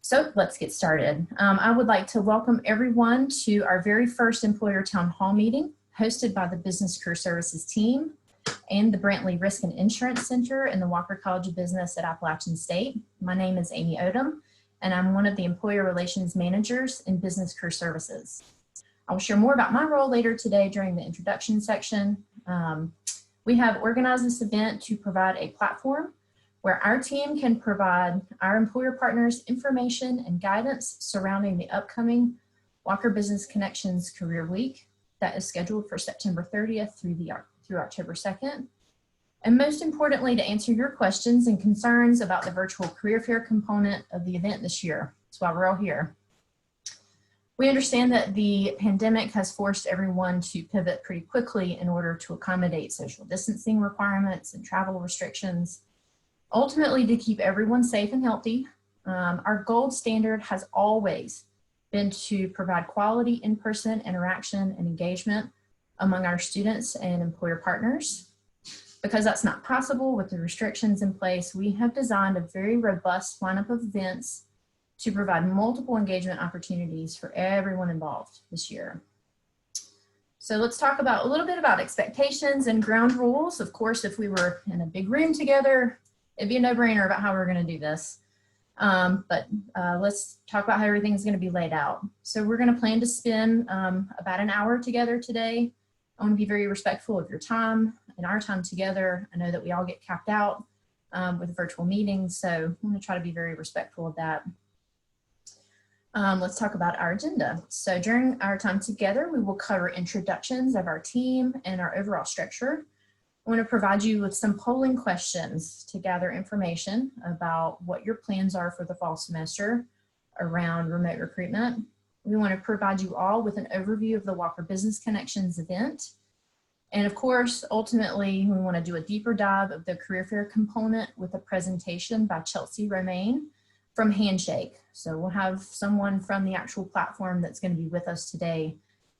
So let's get started. I would like to welcome everyone to our very first employer town hall meeting hosted by the Business Career Services team and the Brantley Risk Insurance Center in the Walker College of Business at Appalachian State. My name is Amy Odom, and I'm one of the employer relations managers in Business Career Services. I will share more about my role later today during the introduction section. We have organized this event to provide a platform where our team can provide our employer partners information and guidance surrounding the upcoming Walker Business Connections Career Week that is scheduled for September 30th through October 2nd. And most importantly, to answer your questions and concerns about the virtual career fair component of the event this year. That's why we're all here. We understand that the pandemic has forced everyone to pivot pretty quickly in order to accommodate social distancing requirements and travel restrictions. Ultimately, to keep everyone safe and healthy, our gold standard has always been to provide quality in-person interaction and engagement among our students and employer partners. Because that's not possible with the restrictions in place, we have designed a very robust lineup of events to provide multiple engagement opportunities for everyone involved this year. So let's talk about a little bit about expectations and ground rules. Of course, if we were in a big room together, it'd be a no-brainer about how we're going to do this. Let's talk about how everything's going to be laid out. So we're going to plan to spend about an hour together today. I want to be very respectful of your time and our time together. I know that we all get capped out with virtual meetings, so I'm going to try to be very respectful of that. Let's talk about our agenda. So during our time together, we will cover introductions of our team and our overall structure. I want to provide you with some polling questions to gather information about what your plans are for the fall semester around remote recruitment. We want to provide you all with an overview of the Walker Business Connections event. And of course, ultimately, we want to do a deeper dive of the career fair component with a presentation by Chelsea Romaine from Handshake. So we'll have someone from the actual platform that's going to be with us today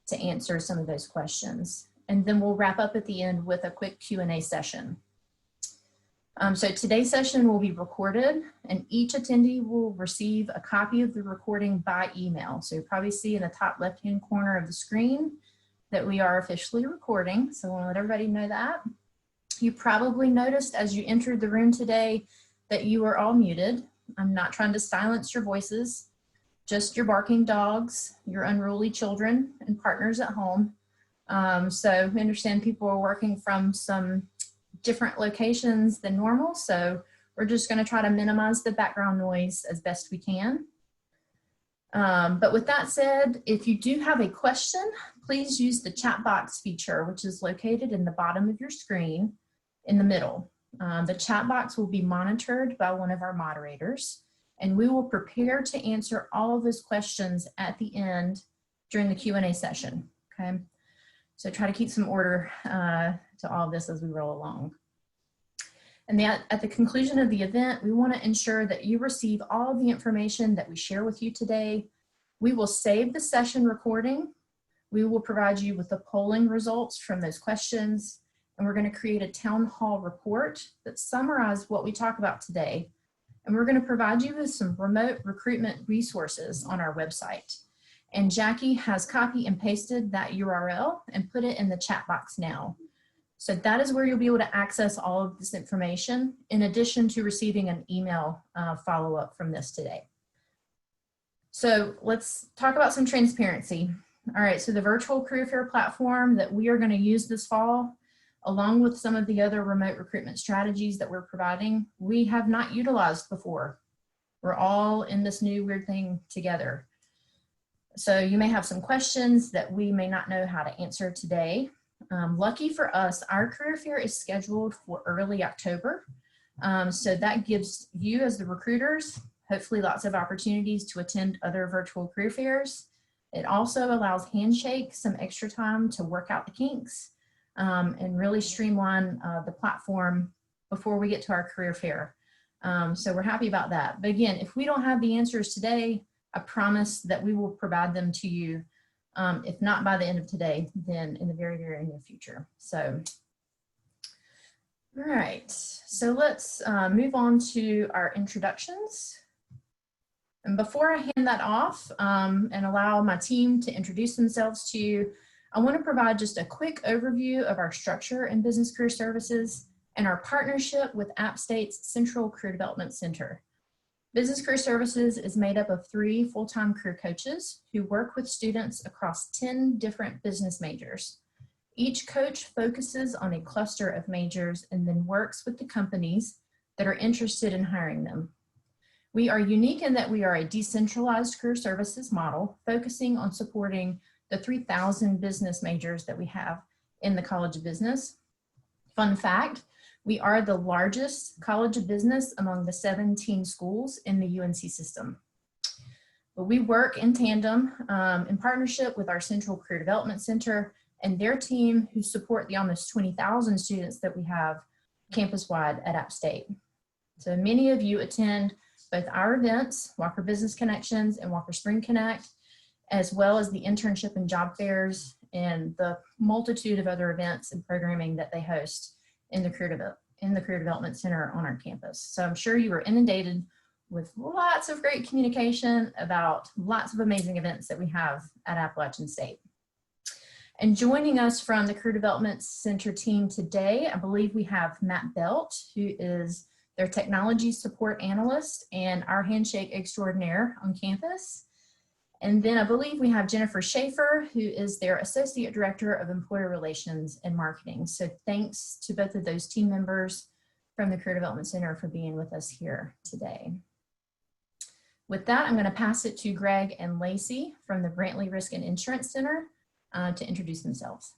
to answer some of those questions. And then we'll wrap up at the end with a quick Q&A session. So today's session will be recorded, and each attendee will receive a copy of the recording by email. So you'll probably see in the top left-hand corner of the screen that we are officially recording. So I want to let everybody know that. You probably noticed as you entered the room today that you are all muted. I'm not trying to silence your voices, just your barking dogs, your unruly children, and partners at home. So we understand people are working from some different locations than normal, so we're just going to try to minimize the background noise as best we can. But with that said, if you do have a question, please use the chat box feature, which is located in the bottom of your screen in the middle. The chat box will be monitored by one of our moderators, and we will prepare to answer all of those questions at the end during the Q&A session, okay? So try to keep some order to all of this as we roll along. And at the conclusion of the event, we want to ensure that you receive all of the information that we share with you today. We will save the session recording. We will provide you with the polling results from those questions, and we're going to create a town hall report that summarizes what we talk about today. And we're going to provide you with some remote recruitment resources on our website. And Jackie has copy and pasted that URL and put it in the chat box now. So that is where you'll be able to access all of this information in addition to receiving an email follow-up from this today. So let's talk about some transparency. All right, so the virtual career fair platform that we are going to use this fall, along with some of the other remote recruitment strategies that we're providing, we have not utilized before. We're all in this new weird thing together. So you may have some questions that we may not know how to answer today. Lucky for us, our career fair is scheduled for early October. So that gives you as the recruiters, hopefully lots of opportunities to attend other virtual career fairs. It also allows Handshake some extra time to work out the kinks and really streamline the platform before we get to our career fair. So we're happy about that. But again, if we don't have the answers today, I promise that we will provide them to you, if not by the end of today, then in the very, very near future. So, all right, so let's move on to our introductions. And Before I hand that off and allow my team to introduce themselves to you, I want to provide just a quick overview of our structure in Business Career Services and our partnership with App State's Central Career Development Center. Business Career Services is made up of 3 full-time career coaches who work with students across 10 different business majors. Each coach focuses on a cluster of majors and then works with the companies that are interested in hiring them. We are unique in that we are a decentralized career services model focusing on supporting the 3,000 business majors that we have in the College of Business. Fun fact, we are the largest College of Business among the 17 schools in the UNC system. But we work in tandem in partnership with our Central Career Development Center and their team who support the almost 20,000 students that we have campus-wide at App State. So many of you attend both our events, Walker Business Connections and Walker Spring Connect, as well as the internship and job fairs and the multitude of other events and programming that they host in the Career Development Center on our campus. So I'm sure you were inundated with lots of great communication about lots of amazing events that we have at Appalachian State. And joining us from the Career Development Center team today, I believe we have Matt Belt, who is their technology support analyst and our handshake extraordinaire on campus. And then I believe we have Jennifer Schaefer, who is their Associate Director of Employer Relations and Marketing. So thanks to both of those team members from the Career Development Center for being with us here today. With that, I'm going to pass it to Greg and Lacey from the Brantley Risk Insurance Center to introduce themselves.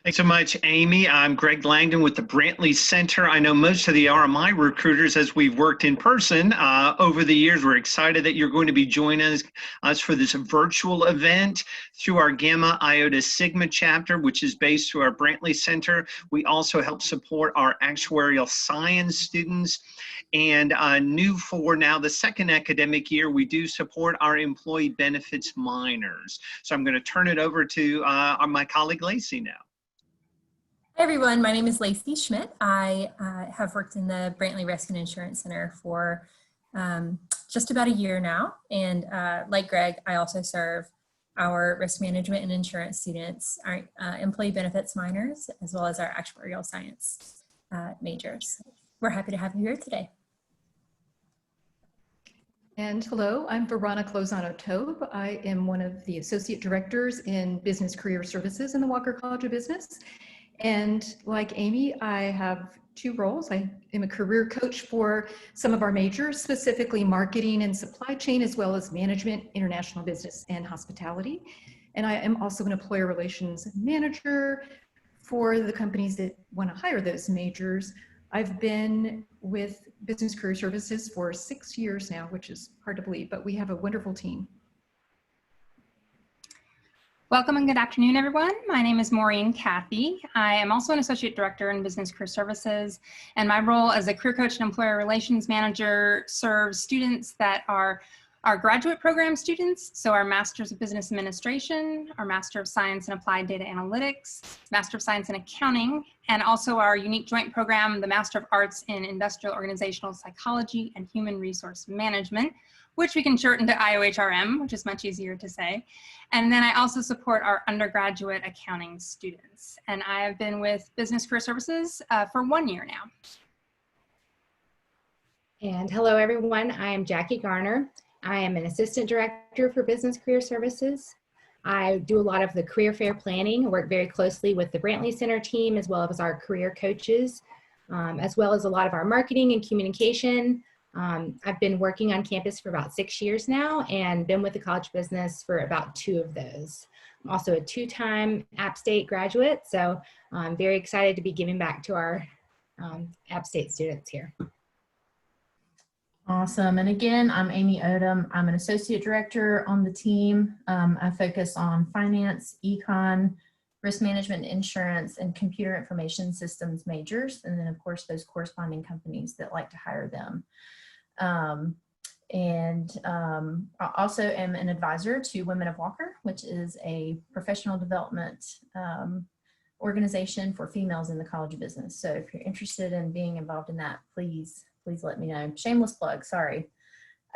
Thanks so much, Amy. I'm Greg Langdon with the Brantley Center. I know most of the RMI recruiters as we've worked in person over the years. We're excited that you're going to be joining us for this virtual event through our Gamma Iota Sigma chapter, which is based through our Brantley Center. We also help support our actuarial science students. And new for now, the second academic year, we do support our employee benefits minors. So I'm going to turn it over to my colleague Lacey now. Hi everyone, my name is Lacey Schmidt. I have worked in the Brantley Risk Insurance Center for just about a year now. And like Greg, I also serve our risk management and insurance students, our employee benefits minors, as well as our actuarial science majors. We're happy to have you here today. And hello, I'm Veronica Lozano-Tobe. I am one of the Associate Directors in Business Career Services in the Walker College of Business. And like Amy, I have 2 roles. I am a career coach for some of our majors, specifically marketing and supply chain, as well as management, international business, and hospitality. And I am also an employer relations manager for the companies that want to hire those majors. I've been with Business Career Services for 6 years now, which is hard to believe, but we have a wonderful team. Welcome and good afternoon, everyone. My name is Maureen Cathy. I am also an Associate Director in Business Career Services, and my role as a Career Coach and Employer Relations Manager serves students that are our graduate program students, so our Masters of Business Administration, our Master of Science in Applied Data Analytics, Master of Science in Accounting, and also our unique joint program, the Master of Arts in Industrial Organizational Psychology and Human Resource Management, which we can shorten to IOHRM, which is much easier to say. And then I also support our undergraduate accounting students. And I have been with Business Career Services for 1 year now. And hello, everyone. I am Jackie Garner. I am an Assistant Director for Business Career Services. I do a lot of the career fair planning. I work very closely with the Brantley Center team, as well as our career coaches, as well as a lot of our marketing and communication. I've been working on campus for about 6 years now and been with the College of Business for about 2 of those. I'm also a 2-time App State graduate, so I'm very excited to be giving back to our App State students here. Awesome. And again, I'm Amy Odom. I'm an Associate Director on the team. I focus on finance, econ, risk management, insurance, and computer information systems majors. And then, of course, those corresponding companies that like to hire them. I also am an advisor to Women of Walker, which is a professional development organization for females in the College of Business. So if you're interested in being involved in that, please let me know. Shameless plug, sorry.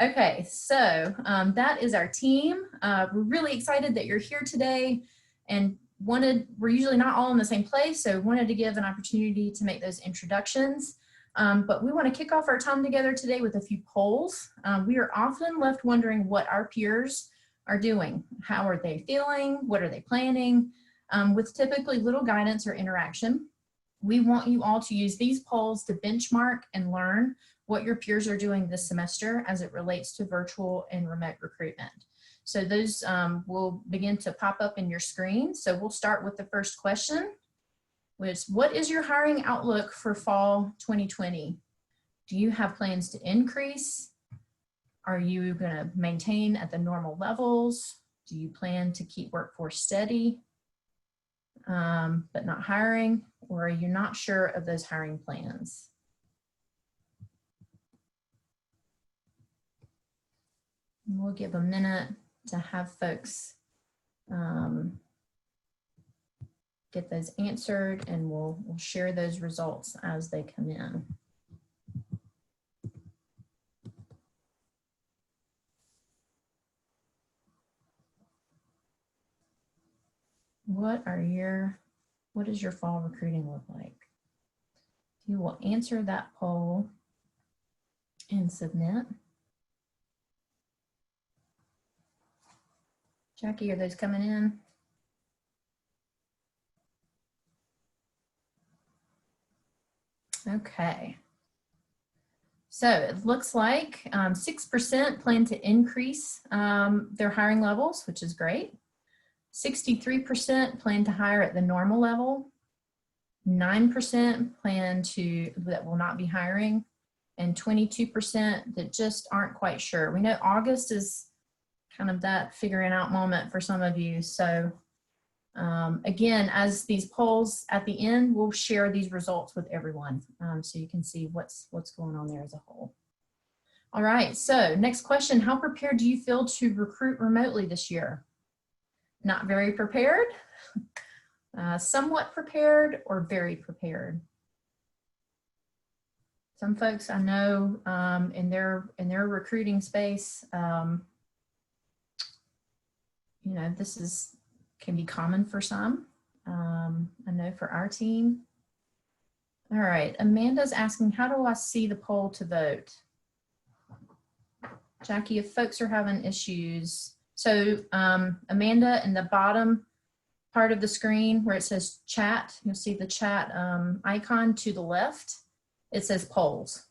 Okay, so that is our team. We're really excited that you're here today and we're usually not all in the same place, so wanted to give an opportunity to make those introductions. But we want to kick off our time together today with a few polls. We are often left wondering what our peers are doing. How are they feeling? What are they planning? With typically little guidance or interaction. We want you all to use these polls to benchmark and learn what your peers are doing this semester as it relates to virtual and remote recruitment. So those will begin to pop up in your screen. So we'll start with the first question, which what is your hiring outlook for fall 2020? Do you have plans to increase? Are you going to maintain at the normal levels? Do you plan to keep workforce steady, but not hiring? Or are you not sure of those hiring plans? We'll give a minute to have folks get those answered, and we'll share those results as they come in. What does your fall recruiting look like? You will answer that poll and submit. Jackie, are those coming in? Okay. So it looks like 6% plan to increase their hiring levels, which is great. 63% plan to hire at the normal level. 9% plan that will not be hiring, and 22% that just aren't quite sure. We know August is kind of that figuring out moment for some of you. So again, as these polls at the end, we'll share these results with everyone so you can see what's going on there as a whole. All right, so next question, how prepared do you feel to recruit remotely this year? Not very prepared, somewhat prepared, or very prepared? Some folks I know in their recruiting space, you know, this can be common for some. I know for our team. All right, Amanda's asking, how do I see the poll to vote? Jackie, if folks are having issues, so Amanda, in the bottom part of the screen where it says chat, you'll see the chat icon to the left. It says polls.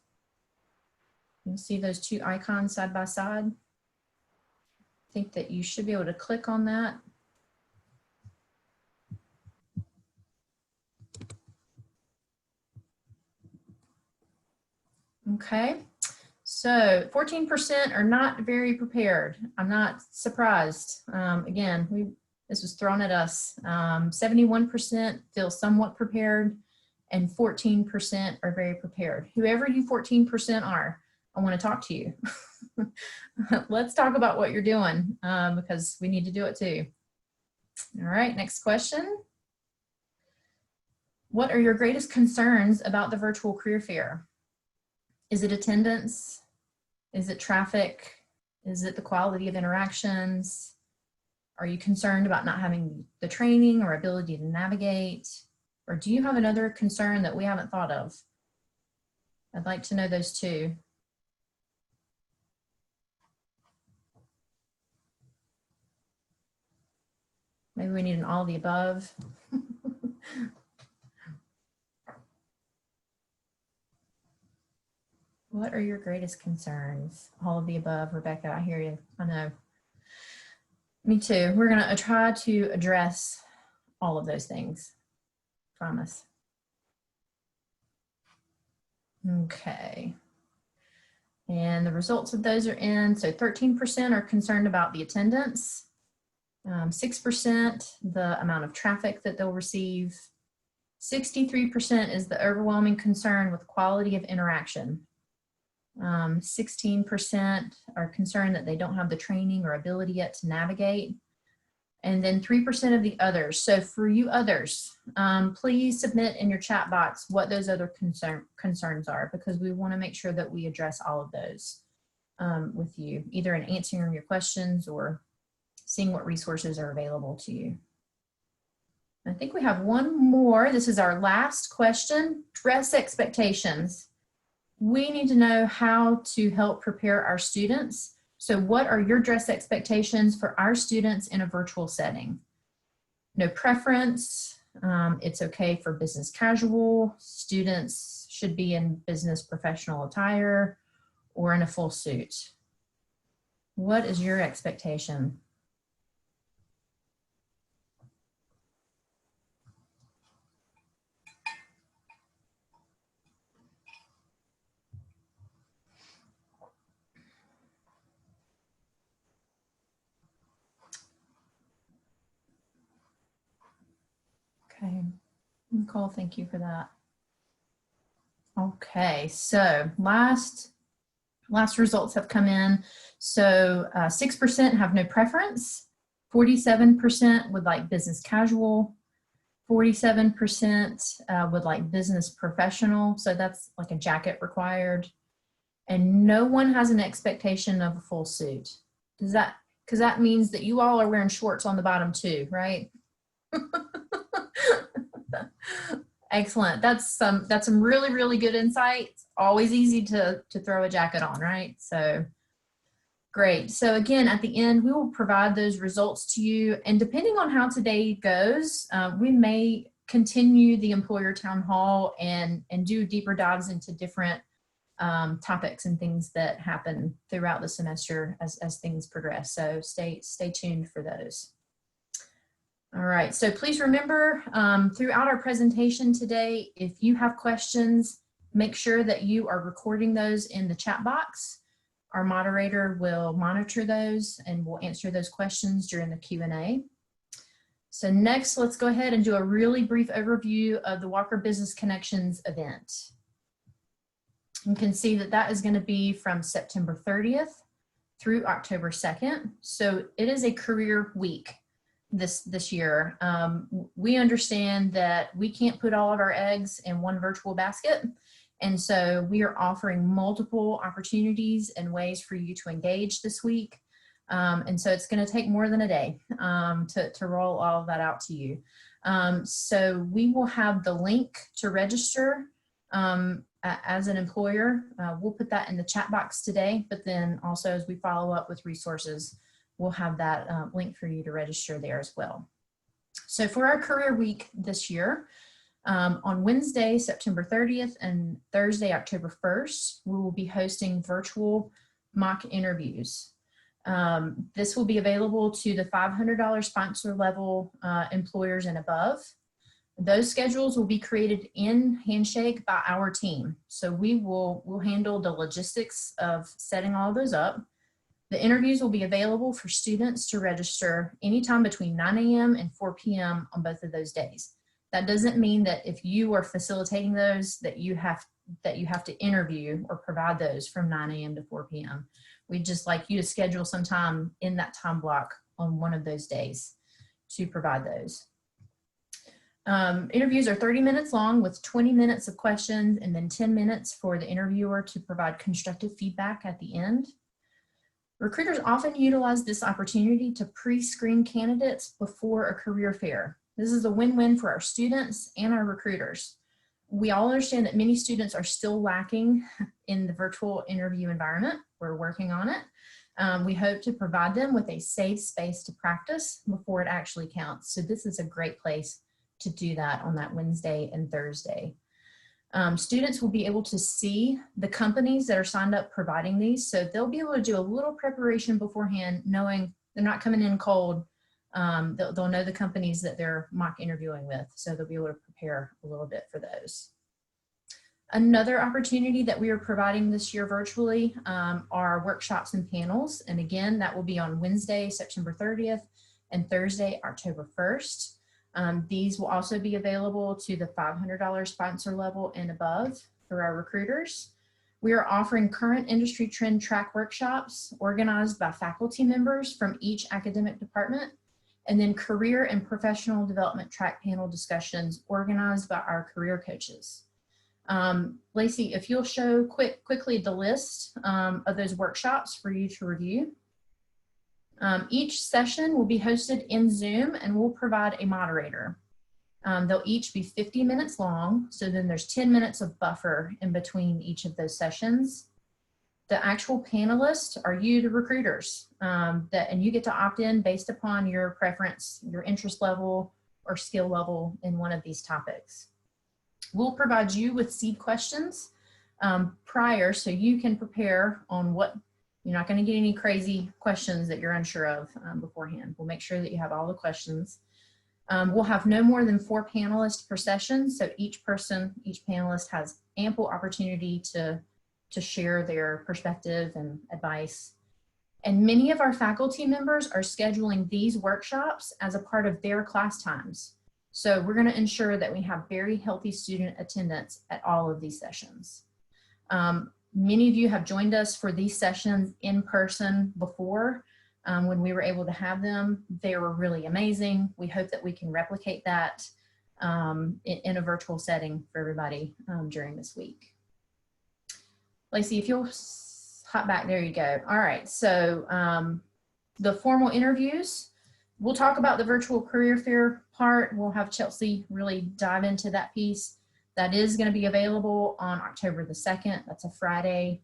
You'll see those two icons side by side. I think that you should be able to click on that. Okay, so 14% are not very prepared. I'm not surprised. Again, this was thrown at us. 71% feel somewhat prepared, and 14% are very prepared. Whoever you 14% are, I want to talk to you. Let's talk about what you're doing because we need to do it too. All right, next question. What are your greatest concerns about the virtual career fair? Is it attendance? Is it traffic? Is it the quality of interactions? Are you concerned about not having the training or ability to navigate? Or do you have another concern that we haven't thought of? I'd like to know those too. Maybe we need an all of the above. What are your greatest concerns? All of the above, Rebecca, I hear you, I know. Me too. We're gonna try to address all of those things, promise. Okay. And the results of those are in. So 13% are concerned about the attendance, 6% the amount of traffic that they'll receive, 63% is the overwhelming concern with quality of interaction. 16% are concerned that they don't have the training or ability yet to navigate. And then 3% of the others. So for you others, please submit in your chat box what those other concerns are, because we want to make sure that we address all of those. with you, either in answering your questions or seeing what resources are available to you. I think we have one more. This is our last question. Dress expectations. We need to know how to help prepare our students. So what are your dress expectations for our students in a virtual setting? No preference. It's okay for business casual. Students should be in business professional attire or in a full suit. What is your expectation? Okay, Nicole, thank you for that. Okay, so last results have come in. So 6% have no preference, 47% would like business casual, 47% would like business professional, so that's like a jacket required, and no one has an expectation of a full suit. Does that, because that means that you all are wearing shorts on the bottom too, right? Excellent. That's some really, really good insight. It's always easy to throw a jacket on, right? So great. So again, at the end, we will provide those results to you. And depending on how today goes, we may continue the employer town hall and do deeper dives into different topics and things that happen throughout the semester as things progress. So stay tuned for those. All right, so please remember throughout our presentation today, if you have questions, make sure that you are recording those in the chat box. Our moderator will monitor those and will answer those questions during the Q&A. So next, let's go ahead and do a really brief overview of the Walker Business Connections event. You can see that that is going to be from September 30th through October 2nd. So it is a career week this year. We understand that we can't put all of our eggs in one virtual basket. And so we are offering multiple opportunities and ways for you to engage this week. And so it's going to take more than a day to roll all of that out to you. So we will have the link to register as an employer. We'll put that in the chat box today, but then also as we follow up with resources, we'll have that link for you to register there as well. So for our career week this year, on Wednesday, September 30th and Thursday, October 1st, we will be hosting virtual mock interviews. This will be available to the $500 sponsor level employers and above. Those schedules will be created in Handshake by our team. So we'll handle the logistics of setting all of those up. The interviews will be available for students to register anytime between 9 a.m. and 4 p.m. on both of those days. That doesn't mean that if you are facilitating those that you have to interview or provide those from 9 a.m. to 4 p.m. We'd just like you to schedule some time in that time block on one of those days to provide those. Interviews are 30 minutes long with 20 minutes of questions and then 10 minutes for the interviewer to provide constructive feedback at the end. Recruiters often utilize this opportunity to pre-screen candidates before a career fair. This is a win-win for our students and our recruiters. We all understand that many students are still lacking in the virtual interview environment. We're working on it. We hope to provide them with a safe space to practice before it actually counts. So this is a great place to do that on that Wednesday and Thursday. Students will be able to see the companies that are signed up providing these. So they'll be able to do a little preparation beforehand, knowing they're not coming in cold. They'll know the companies that they're mock interviewing with. So they'll be able to prepare a little bit for those. Another opportunity that we are providing this year virtually are workshops and panels. And again, that will be on Wednesday, September 30th and Thursday, October 1st. These will also be available to the $500 sponsor level and above for our recruiters. We are offering current industry trend track workshops organized by faculty members from each academic department, and then career and professional development track panel discussions organized by our career coaches. Lacey, if you'll show quickly the list of those workshops for you to review. Each session will be hosted in Zoom and we'll provide a moderator. They'll each be 50 minutes long, so then there's 10 minutes of buffer in between each of those sessions. The actual panelists are you, the recruiters, and you get to opt in based upon your preference, your interest level, or skill level in one of these topics. We'll provide you with seed questions prior so you can prepare on what, you're not going to get any crazy questions that you're unsure of beforehand. We'll make sure that you have all the questions. We'll have no more than 4 panelists per session, so each panelist has ample opportunity to share their perspective and advice. And many of our faculty members are scheduling these workshops as a part of their class times. So we're going to ensure that we have very healthy student attendance at all of these sessions. Many of you have joined us for these sessions in person before when we were able to have them. They were really amazing. We hope that we can replicate that in a virtual setting for everybody during this week. Lacey, if you'll hop back, there you go. All right, so the formal interviews, we'll talk about the virtual career fair part. We'll have Chelsea really dive into that piece. That is going to be available on October the 2nd. That's a Friday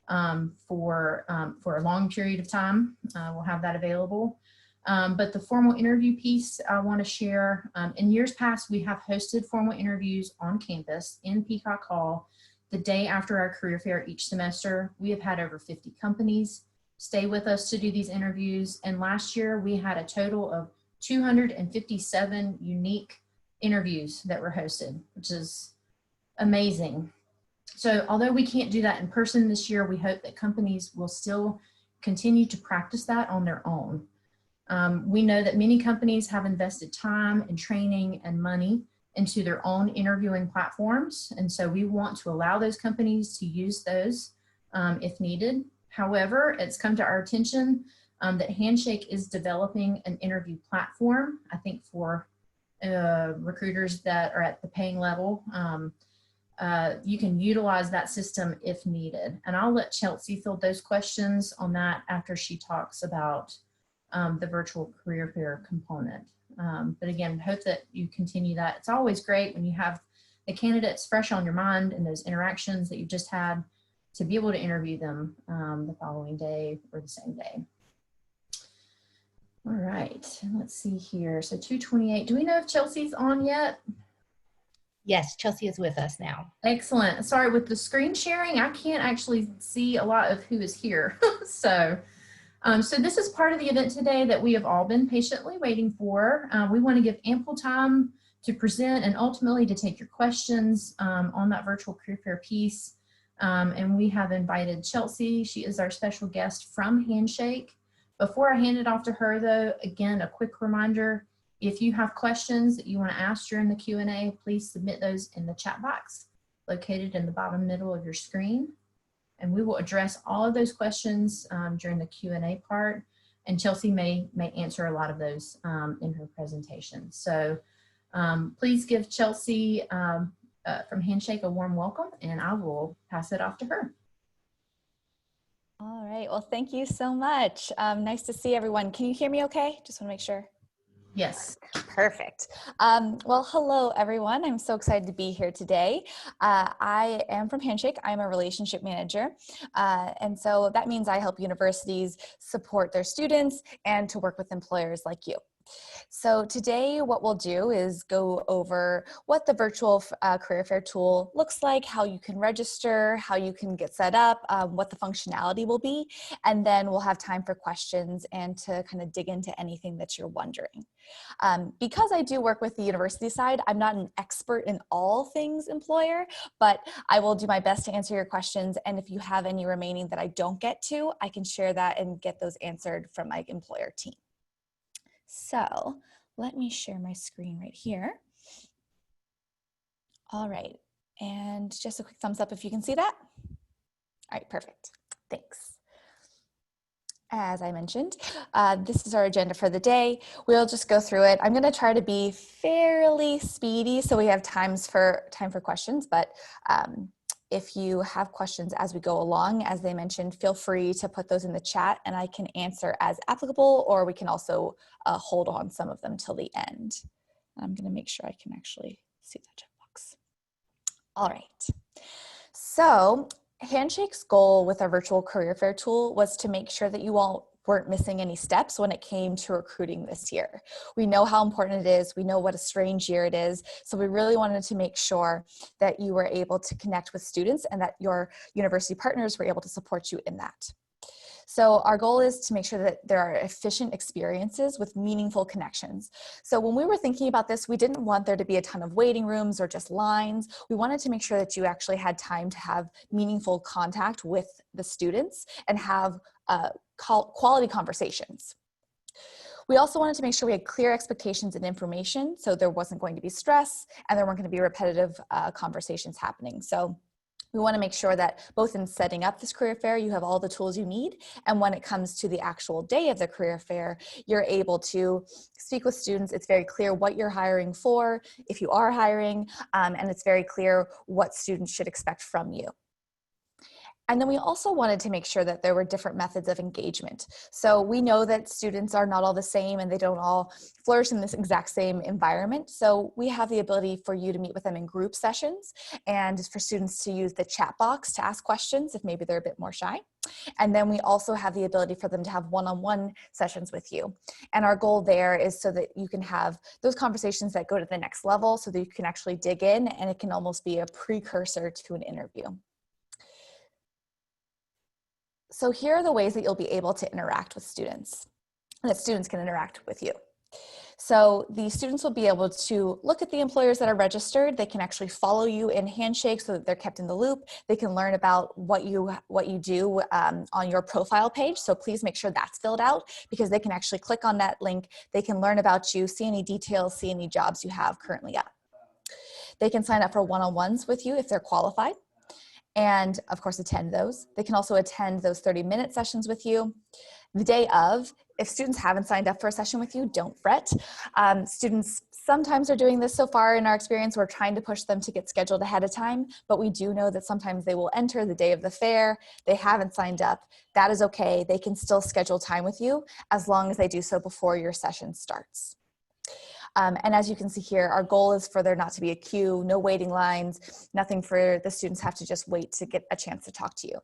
for a long period of time. We'll have that available. But the formal interview piece I want to share. In years past, we have hosted formal interviews on campus in Peacock Hall the day after our career fair each semester. We have had over 50 companies stay with us to do these interviews. And last year we had a total of 257 unique interviews that were hosted, which is amazing. So although we can't do that in person this year, we hope that companies will still continue to practice that on their own. We know that many companies have invested time and training and money into their own interviewing platforms. And so we want to allow those companies to use those if needed. However, it's come to our attention that Handshake is developing an interview platform, I think for recruiters that are at the paying level. You can utilize that system if needed. And I'll let Chelsea field those questions on that after she talks about the virtual career fair component. But again, hope that you continue that. It's always great when you have the candidates fresh on your mind and those interactions that you just had to be able to interview them the following day or the same day. All right, let's see here. So 2:28, do we know if Chelsea's on yet? Yes, Chelsea is with us now. Excellent. Sorry, with the screen sharing, I can't actually see a lot of who is here. So this is part of the event today that we have all been patiently waiting for. We want to give ample time to present and ultimately to take your questions on that virtual career fair piece. And we have invited Chelsea. She is our special guest from Handshake. Before I hand it off to her though, again, a quick reminder, if you have questions that you want to ask during the Q&A, please submit those in the chat box located in the bottom middle of your screen. And we will address all of those questions during the Q&A part. And Chelsea may answer a lot of those in her presentation. So please give Chelsea from Handshake a warm welcome, and I will pass it off to her. All right, well, thank you so much. Nice to see everyone. Can you hear me okay? Just want to make sure. Yes. Perfect. Well, hello, everyone. I'm so excited to be here today. I am from Handshake. I'm a relationship manager. And so that means I help universities support their students and to work with employers like you. So today what we'll do is go over what the virtual career fair tool looks like, how you can register, how you can get set up, what the functionality will be, and then we'll have time for questions and to kind of dig into anything that you're wondering. Because I do work with the university side, I'm not an expert in all things employer, but I will do my best to answer your questions, and if you have any remaining that I don't get to, I can share that and get those answered from my employer team. So let me share my screen right here. All right, and just a quick thumbs up if you can see that. All right, perfect, thanks. As I mentioned, this is our agenda for the day. We'll just go through it. I'm going to try to be fairly speedy so we have time for questions, but if you have questions as we go along, as they mentioned, feel free to put those in the chat and I can answer as applicable, or we can also hold on some of them till the end. I'm going to make sure I can actually see that checkbox. All right. So Handshake's goal with our virtual career fair tool was to make sure that you all weren't missing any steps when it came to recruiting this year. We know how important it is. We know what a strange year it is. So we really wanted to make sure that you were able to connect with students and that your university partners were able to support you in that. So our goal is to make sure that there are efficient experiences with meaningful connections. So when we were thinking about this, we didn't want there to be a ton of waiting rooms or just lines. We wanted to make sure that you actually had time to have meaningful contact with the students and have quality conversations. We also wanted to make sure we had clear expectations and information, so there wasn't going to be stress and there weren't going to be repetitive conversations happening. So we want to make sure that both in setting up this career fair, you have all the tools you need, and when it comes to the actual day of the career fair, you're able to speak with students. It's very clear what you're hiring for, if you are hiring, and it's very clear what students should expect from you. And then we also wanted to make sure that there were different methods of engagement. So we know that students are not all the same and they don't all flourish in this exact same environment. So we have the ability for you to meet with them in group sessions and for students to use the chat box to ask questions if maybe they're a bit more shy. And then we also have the ability for them to have one-on-one sessions with you. And our goal there is so that you can have those conversations that go to the next level so that you can actually dig in and it can almost be a precursor to an interview. So here are the ways that you'll be able to interact with students, and that students can interact with you. So the students will be able to look at the employers that are registered. They can actually follow you in Handshake so that they're kept in the loop. They can learn about what you do on your profile page. So please make sure that's filled out because they can actually click on that link. They can learn about you, see any details, see any jobs you have currently up. They can sign up for one-on-ones with you if they're qualified. And of course, attend those. They can also attend those 30-minute sessions with you. The day of, if students haven't signed up for a session with you, don't fret. Students sometimes are doing this so far in our experience. We're trying to push them to get scheduled ahead of time, but we do know that sometimes they will enter the day of the fair. They haven't signed up. That is okay. They can still schedule time with you as long as they do so before your session starts. And as you can see here, our goal is for there not to be a queue, no waiting lines, nothing for the students have to just wait to get a chance to talk to you.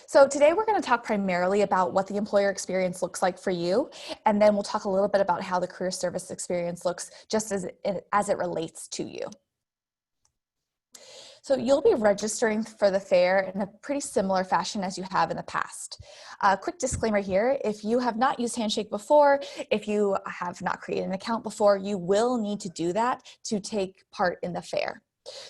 So today we're going to talk primarily about what the employer experience looks like for you, and then we'll talk a little bit about how the career service experience looks just as it relates to you. So you'll be registering for the fair in a pretty similar fashion as you have in the past. Quick disclaimer here, if you have not used Handshake before, if you have not created an account before, you will need to do that to take part in the fair.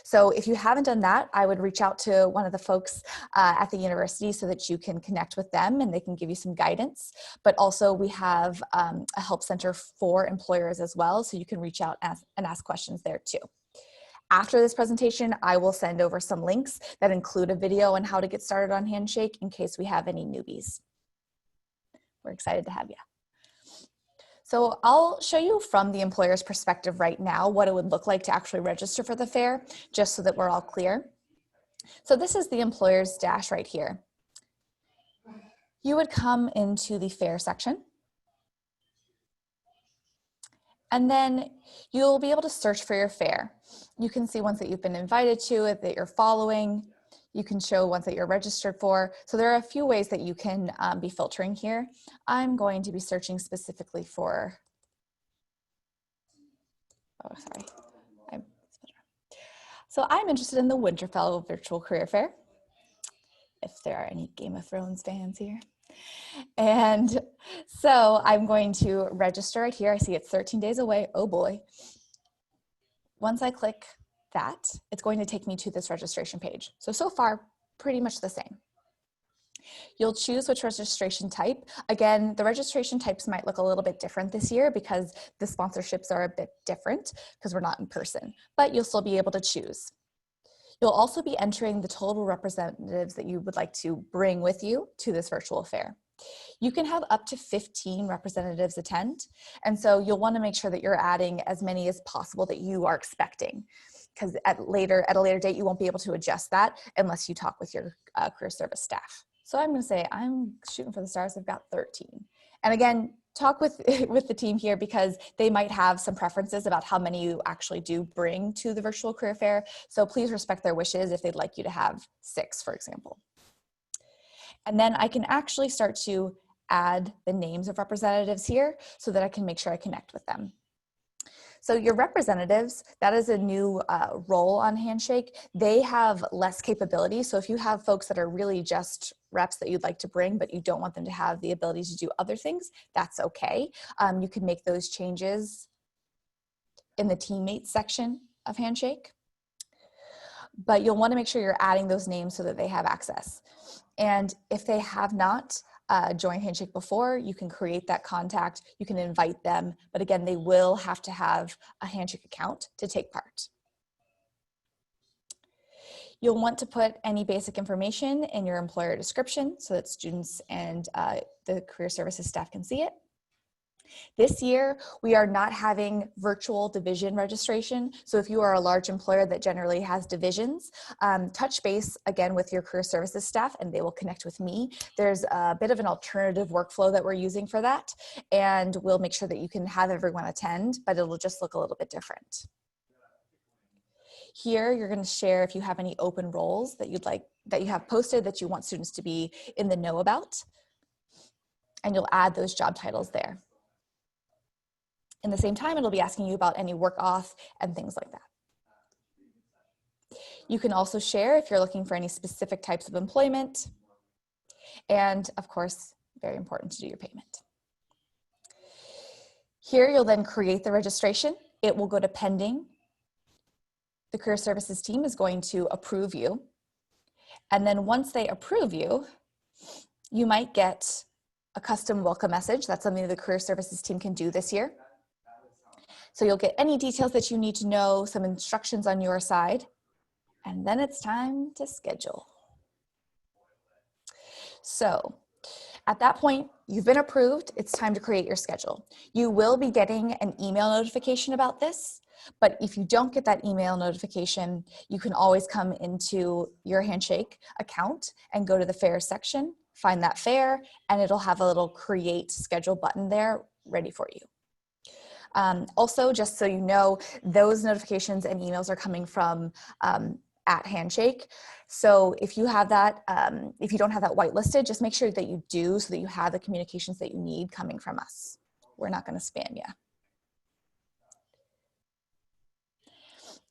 So if you haven't done that, I would reach out to one of the folks at the university so that you can connect with them and they can give you some guidance. But also we have a help center for employers as well, so you can reach out and ask questions there too. After this presentation, I will send over some links that include a video on how to get started on Handshake in case we have any newbies. We're excited to have you. So I'll show you from the employer's perspective right now what it would look like to actually register for the fair, just so that we're all clear. So this is the employer's dash right here. You would come into the fair section. And then you'll be able to search for your fair. You can see ones that you've been invited to, that you're following. You can show ones that you're registered for. So there are a few ways that you can be filtering here. I'm going to be searching specifically for, So I'm interested in the Winterfell Virtual Career Fair, if there are any Game of Thrones fans here. And so I'm going to register right here. I see it's 13 days away. Oh boy. Once I click that, it's going to take me to this registration page. So far, pretty much the same. You'll choose which registration type. Again, the registration types might look a little bit different this year because the sponsorships are a bit different because we're not in person, but you'll still be able to choose. You'll also be entering the total representatives that you would like to bring with you to this virtual fair. You can have up to 15 representatives attend, and so you'll want to make sure that you're adding as many as possible that you are expecting, because at a later date you won't be able to adjust that unless you talk with your career service staff. So I'm going to say I'm shooting for the stars. I've got 13, and again, talk with the team here because they might have some preferences about how many you actually do bring to the virtual career fair. So please respect their wishes if they'd like you to have 6, for example. And then I can actually start to add the names of representatives here so that I can make sure I connect with them. So your representatives, that is a new role on Handshake. They have less capability. So if you have folks that are really just reps that you'd like to bring, but you don't want them to have the ability to do other things, that's okay. You can make those changes in the teammates section of Handshake. But you'll want to make sure you're adding those names so that they have access. And if they have not joined Handshake before, you can create that contact, you can invite them, but again, they will have to have a Handshake account to take part. You'll want to put any basic information in your employer description so that students and the career services staff can see it. This year, we are not having virtual division registration. So if you are a large employer that generally has divisions, touch base again with your career services staff and they will connect with me. There's a bit of an alternative workflow that we're using for that, and we'll make sure that you can have everyone attend, but it'll just look a little bit different. Here, you're going to share if you have any open roles that you have posted that you want students to be in the know about, and you'll add those job titles there. In the same time, it'll be asking you about any work off and things like that. You can also share if you're looking for any specific types of employment. And of course, very important to do your payment. Here, you'll then create the registration. It will go to pending. The career services team is going to approve you. And then once they approve you, you might get a custom welcome message. That's something the career services team can do this year. So you'll get any details that you need to know, some instructions on your side, and then it's time to schedule. So at that point, you've been approved, it's time to create your schedule. You will be getting an email notification about this, but if you don't get that email notification, you can always come into your Handshake account and go to the fair section, find that fair, and it'll have a little create schedule button there ready for you. Also, just so you know, those notifications and emails are coming from at Handshake. So if you have that, if you don't have that whitelisted, just make sure that you do so that you have the communications that you need coming from us. We're not going to spam you.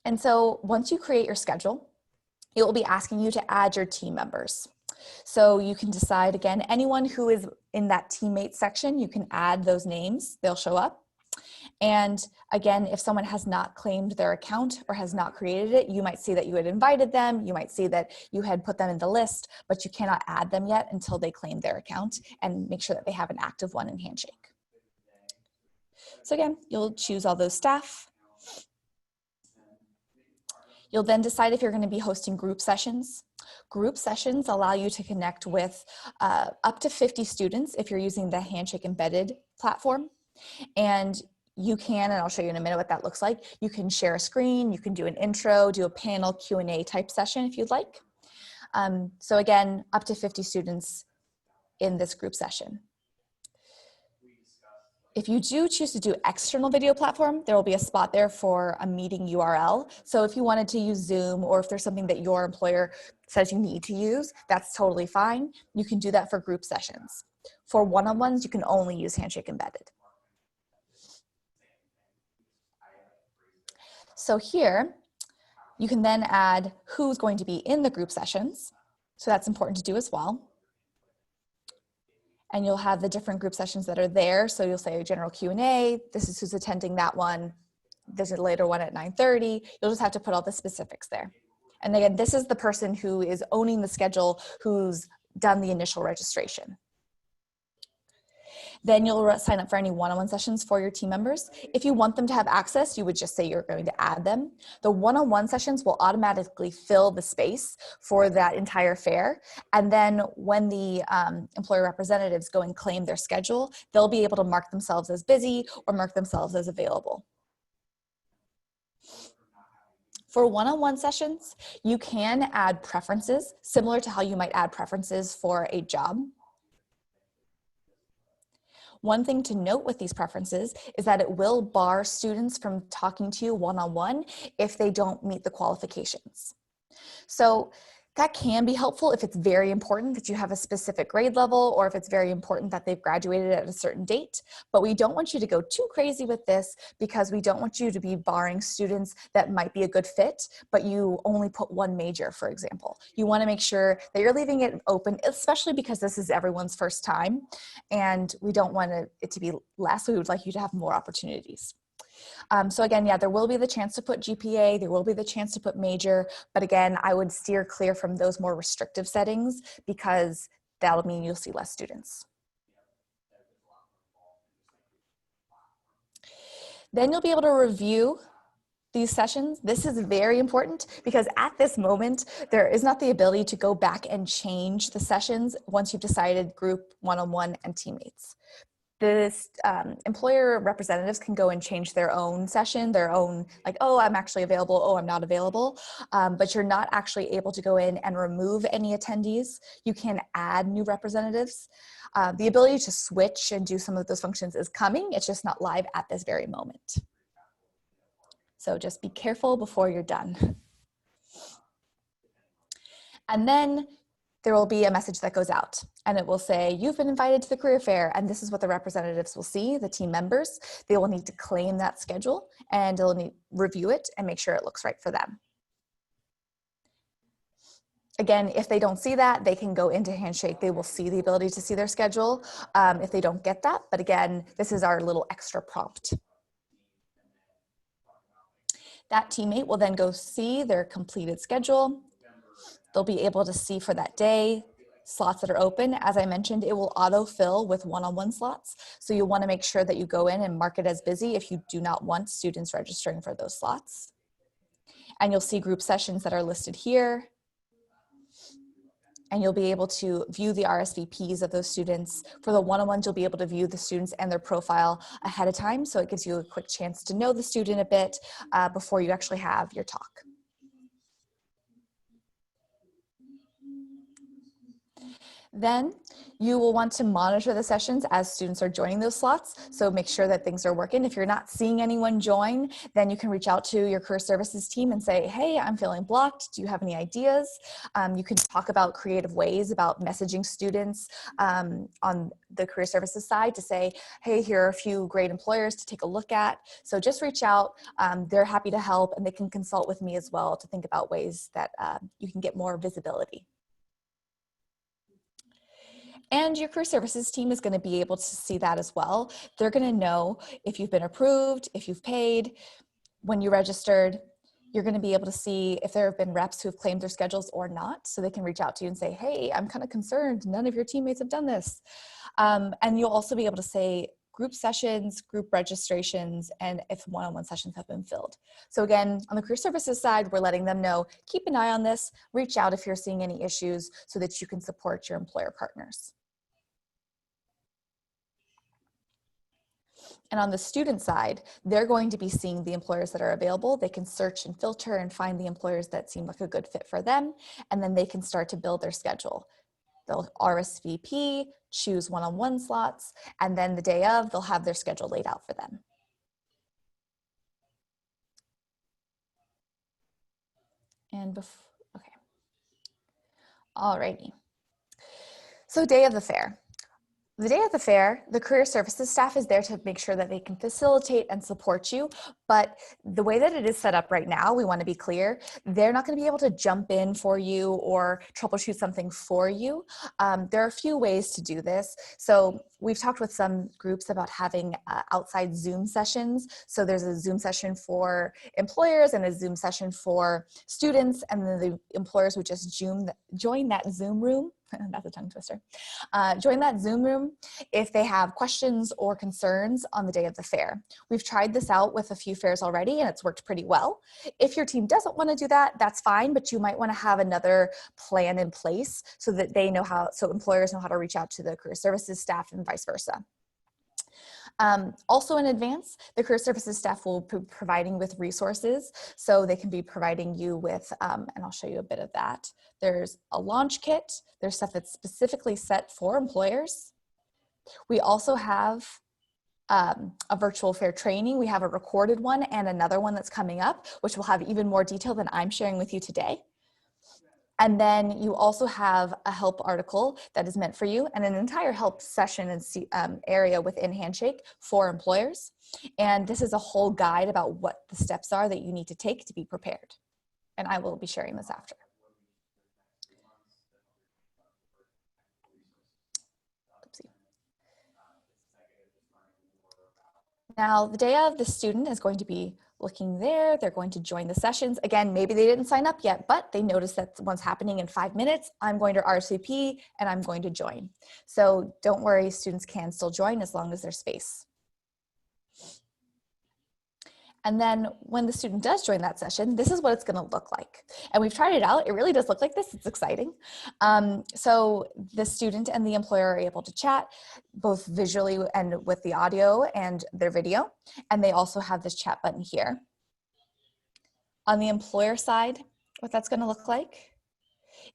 And so once you create your schedule, it will be asking you to add your team members. So you can decide, again, anyone who is in that teammate section, you can add those names, they'll show up. And again, if someone has not claimed their account or has not created it, you might see that you had invited them, you might see that you had put them in the list, but you cannot add them yet until they claim their account and make sure that they have an active one in Handshake. So again, you'll choose all those staff. You'll then decide if you're going to be hosting group sessions. Group sessions allow you to connect with up to 50 students if you're using the Handshake embedded platform. And you can, and I'll show you in a minute what that looks like, you can share a screen, you can do an intro, do a panel Q&A type session if you'd like. So again, up to 50 students in this group session. If you do choose to do external video platform, there will be a spot there for a meeting URL. So if you wanted to use Zoom, or if there's something that your employer says you need to use, that's totally fine. You can do that for group sessions. For one-on-ones, you can only use Handshake embedded. So here, you can then add who's going to be in the group sessions. So that's important to do as well. And you'll have the different group sessions that are there. So you'll say general Q&A, this is who's attending that one. There's a later one at 9:30. You'll just have to put all the specifics there. And again, this is the person who is owning the schedule, who's done the initial registration. Then you'll sign up for any one-on-one sessions for your team members. If you want them to have access, you would just say you're going to add them. The one-on-one sessions will automatically fill the space for that entire fair. And then when the employer representatives go and claim their schedule, they'll be able to mark themselves as busy or mark themselves as available. For one-on-one sessions, you can add preferences, similar to how you might add preferences for a job. One thing to note with these preferences is that it will bar students from talking to you one-on-one if they don't meet the qualifications. So that can be helpful if it's very important that you have a specific grade level, or if it's very important that they've graduated at a certain date. But we don't want you to go too crazy with this, because we don't want you to be barring students that might be a good fit, but you only put one major, for example. You want to make sure that you're leaving it open, especially because this is everyone's first time, and we don't want it to be less. We would like you to have more opportunities. So again, yeah, there will be the chance to put GPA, there will be the chance to put major, but again, I would steer clear from those more restrictive settings, because that'll mean you'll see less students. Then you'll be able to review these sessions. This is very important, because at this moment, there is not the ability to go back and change the sessions once you've decided group, one-on-one, and teammates. The employer representatives can go and change their own session, their own, like, oh, I'm actually available, oh, I'm not available, but you're not actually able to go in and remove any attendees. You can add new representatives. The ability to switch and do some of those functions is coming, it's just not live at this very moment. So just be careful before you're done. And then there will be a message that goes out, and it will say, you've been invited to the career fair, and this is what the representatives will see, the team members. They will need to claim that schedule, and they'll need to review it and make sure it looks right for them. Again, if they don't see that, they can go into Handshake. They will see the ability to see their schedule if they don't get that. But again, this is our little extra prompt. That teammate will then go see their completed schedule. They'll be able to see for that day slots that are open. As I mentioned, it will autofill with one-on-one slots. So you want to make sure that you go in and mark it as busy if you do not want students registering for those slots. And you'll see group sessions that are listed here. And you'll be able to view the RSVPs of those students. For the one-on-ones, you'll be able to view the students and their profile ahead of time. So it gives you a quick chance to know the student a bit before you actually have your talk. Then you will want to monitor the sessions as students are joining those slots. So make sure that things are working. If you're not seeing anyone join, then you can reach out to your career services team and say, hey, I'm feeling blocked. Do you have any ideas? You can talk about creative ways about messaging students on the career services side to say, hey, here are a few great employers to take a look at. So just reach out. They're happy to help, and they can consult with me as well to think about ways that you can get more visibility. And your career services team is going to be able to see that as well. They're going to know if you've been approved, if you've paid, when you registered. You're going to be able to see if there have been reps who have claimed their schedules or not. So they can reach out to you and say, hey, I'm kind of concerned. None of your teammates have done this. And you'll also be able to say group sessions, group registrations, and if one-on-one sessions have been filled. So again, on the career services side, we're letting them know, keep an eye on this, reach out if you're seeing any issues so that you can support your employer partners. And on the student side, they're going to be seeing the employers that are available. They can search and filter and find the employers that seem like a good fit for them, and then they can start to build their schedule. They'll RSVP, choose one-on-one slots, and then the day of, they'll have their schedule laid out for them. And okay. Alrighty. So day of the fair. The day of the fair, the career services staff is there to make sure that they can facilitate and support you. But the way that it is set up right now, we want to be clear, they're not going to be able to jump in for you or troubleshoot something for you. There are a few ways to do this. So we've talked with some groups about having outside Zoom sessions. So there's a Zoom session for employers and a Zoom session for students, and then the employers would just join that Zoom room. That's a tongue twister. Join that Zoom room if they have questions or concerns on the day of the fair. We've tried this out with a few fairs already and it's worked pretty well. If your team doesn't want to do that, that's fine, but you might want to have another plan in place so that they know how, so employers know how to reach out to the career services staff and vice versa. Also in advance, the career services staff will be providing with resources. So they can be providing you with, and I'll show you a bit of that. There's a launch kit. There's stuff that's specifically set for employers. We also have a virtual fair training. We have a recorded one and another one that's coming up, which will have even more detail than I'm sharing with you today. And then you also have a help article that is meant for you and an entire help session and area within Handshake for employers. And this is a whole guide about what the steps are that you need to take to be prepared. And I will be sharing this after. Oopsie. Now, the day of, the student is going to be looking there. They're going to join the sessions. Again, maybe they didn't sign up yet, but they noticed that one's happening in 5 minutes. I'm going to RSVP and I'm going to join. So don't worry, students can still join as long as there's space. And then when the student does join that session, this is what it's going to look like. And we've tried it out. It really does look like this. It's exciting. So the student and the employer are able to chat both visually and with the audio and their video. And they also have this chat button here. On the employer side, what that's going to look like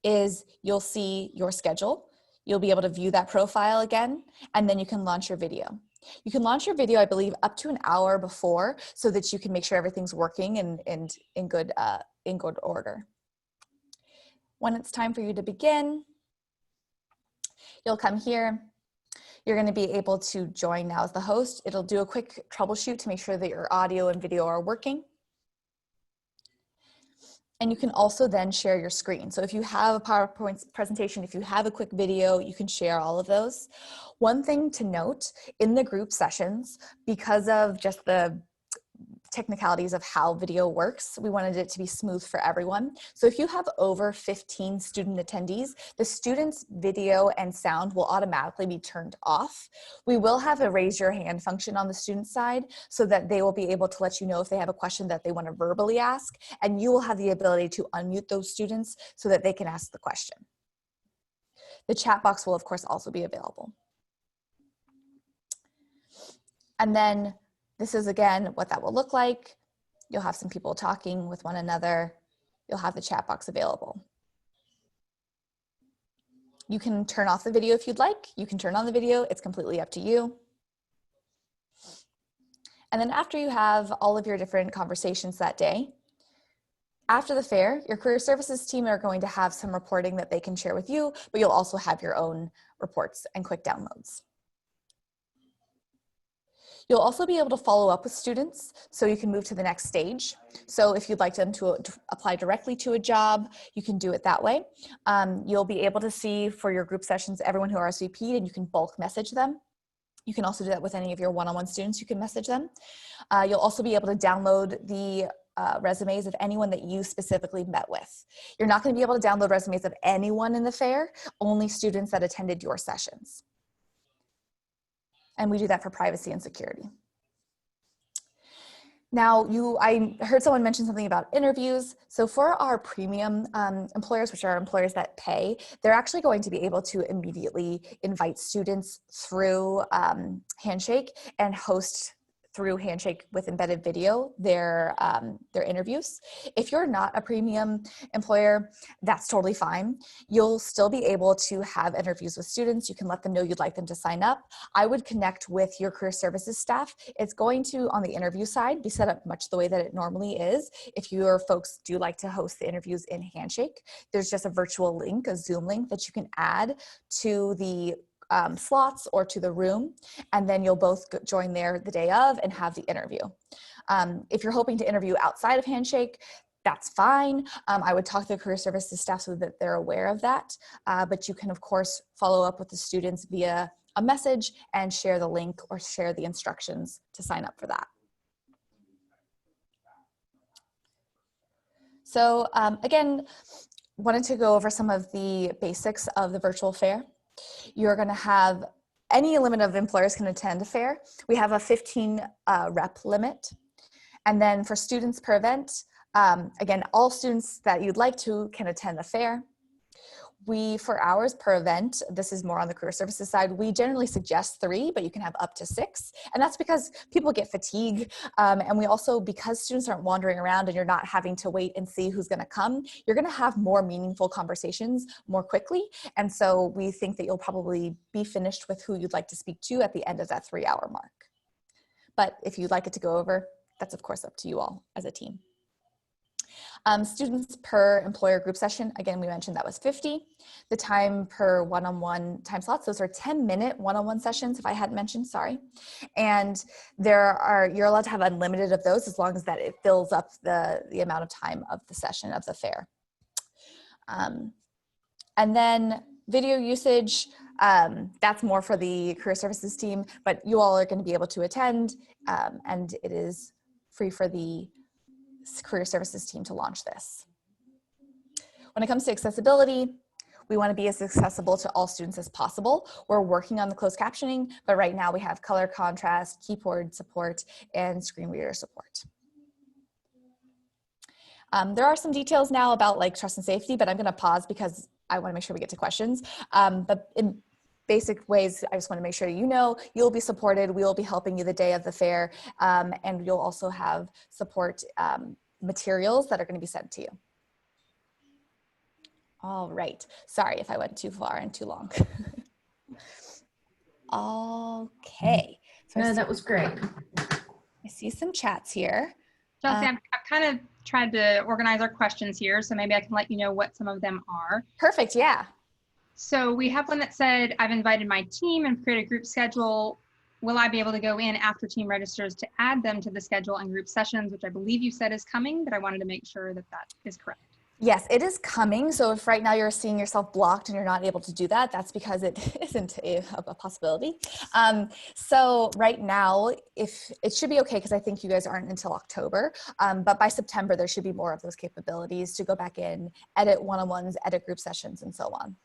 is you'll see your schedule. You'll be able to view that profile again, and then you can launch your video. You can launch your video, I believe, up to an hour before so that you can make sure everything's working and in good order. When it's time for you to begin, you'll come here. You're going to be able to join now as the host. It'll do a quick troubleshoot to make sure that your audio and video are working. And you can also then share your screen. So if you have a PowerPoint presentation, if you have a quick video, you can share all of those. One thing to note in the group sessions, because of just the technicalities of how video works, we wanted it to be smooth for everyone. So if you have over 15 student attendees, the student's video and sound will automatically be turned off. We will have a raise your hand function on the student side so that they will be able to let you know if they have a question that they want to verbally ask, and you will have the ability to unmute those students so that they can ask the question. The chat box will of course also be available. And then this is again what that will look like. You'll have some people talking with one another. You'll have the chat box available. You can turn off the video if you'd like. You can turn on the video. It's completely up to you. And then after you have all of your different conversations that day, after the fair, your career services team are going to have some reporting that they can share with you, but you'll also have your own reports and quick downloads. You'll also be able to follow up with students so you can move to the next stage. So if you'd like them to apply directly to a job, you can do it that way. You'll be able to see for your group sessions everyone who RSVP'd, and you can bulk message them. You can also do that with any of your one-on-one students. You can message them. You'll also be able to download the resumes of anyone that you specifically met with. You're not going to be able to download resumes of anyone in the fair, only students that attended your sessions. And we do that for privacy and security. Now, I heard someone mention something about interviews. So for our premium employers, which are employers that pay, they're actually going to be able to immediately invite students through Handshake and host through Handshake with embedded video their interviews. If you're not a premium employer, that's totally fine. You'll still be able to have interviews with students. You can let them know you'd like them to sign up. I would connect with your career services staff. It's going to, on the interview side, be set up much the way that it normally is. If your folks do like to host the interviews in Handshake, there's just a virtual link, a Zoom link that you can add to the slots or to the room, and then you'll both join there the day of and have the interview. If you're hoping to interview outside of Handshake, that's fine. I would talk to the career services staff so that they're aware of that, but you can of course follow up with the students via a message and share the link or share the instructions to sign up for that. So again, wanted to go over some of the basics of the virtual fair. You're going to have any limit of employers can attend a fair. We have a 15 rep limit. And then for students per event, again, all students that you'd like to can attend the fair. For hours per event, this is more on the career services side, we generally suggest 3, but you can have up to 6. And that's because people get fatigue. And we also, because students aren't wandering around and you're not having to wait and see who's gonna come, you're gonna have more meaningful conversations more quickly. And so we think that you'll probably be finished with who you'd like to speak to at the end of that 3-hour mark. But if you'd like it to go over, that's of course up to you all as a team. Students per employer group session, again, we mentioned that was 50. The time per one-on-one time slots, those are 10-minute one-on-one sessions, if I hadn't mentioned, sorry. And you're allowed to have unlimited of those as long as that it fills up the amount of time of the session of the fair. And then video usage, that's more for the career services team, but you all are going to be able to attend, and it is free for the career services team to launch this. When it comes to accessibility, we want to be as accessible to all students as possible. We're working on the closed captioning, but right now we have color contrast, keyboard support, and screen reader support. There are some details now about like trust and safety, but I'm going to pause because I want to make sure we get to questions. But in basic ways, I just want to make sure you know you'll be supported. We will be helping you the day of the fair, and you'll also have support materials that are going to be sent to you. All right. Sorry if I went too far and too long. Okay. So No, that was great. I see some chats here. Chelsea, I've kind of tried to organize our questions here, so maybe I can let you know what some of them are. Perfect. Yeah. So we have one that said, I've invited my team and created a group schedule. Will I be able to go in after team registers to add them to the schedule and group sessions, which I believe you said is coming, but I wanted to make sure that that is correct. Yes, it is coming. So if right now you're seeing yourself blocked and you're not able to do that, that's because it isn't a possibility. So right now, if it should be okay, because I think you guys aren't until October, but by September, there should be more of those capabilities to go back in, edit one-on-ones, edit group sessions, and so on.